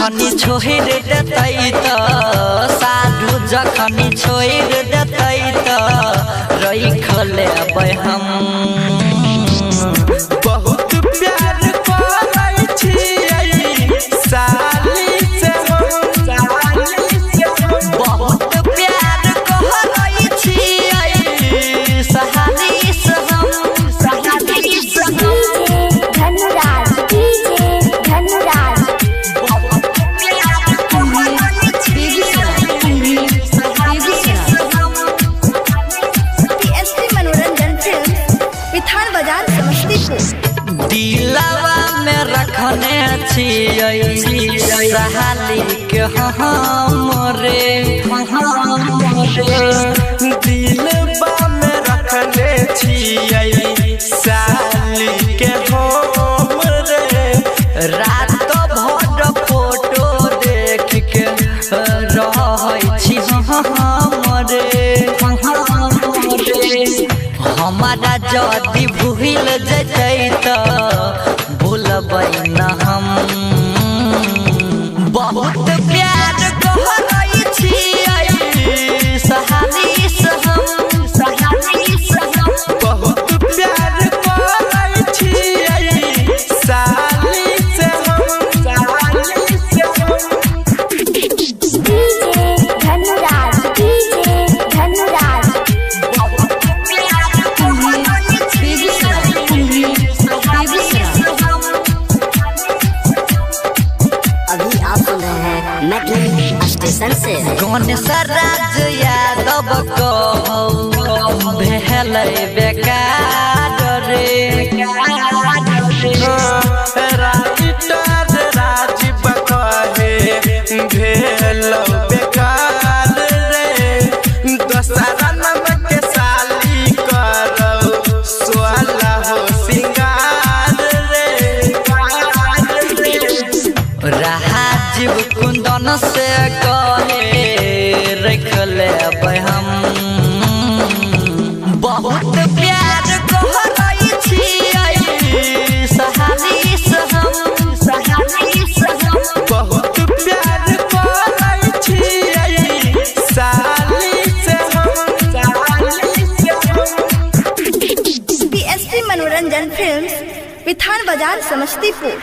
जखनी छोड़ देतै त साधु जखनी छोड़ देतै त रख लेबै हम। बहुत प्यार करै छियै साली से बहुत प्यार करै छियै सहाली से हम। दिलवा में रखने छियै सहाली के हमरे दिलवा में रखने छियै साली के हमरे। रात भर फोटो देख के रहै छी हमरे। हमारा जदि भूल जतै त भूलबै न हम। बहुत प्यार करै छियै सहाली से हम। बहुत प्यार करै छियै साली से स्टेशन से गणेश राज यादव कहौ भेलै बेकार रे। राइटर राजीव कहे भेलौ बेकार रे। दोसरा नंबर के साली करौ सोला हो सिंगार रे। राजीव कुंदन से कहे रख लेबै हम। बहुत प्यार करै छियै सहाली से हम। बहुत प्यार करै छियै साली से PSP मनोरंजन फिल्म्स, विधान बाजार समस्तीपुर।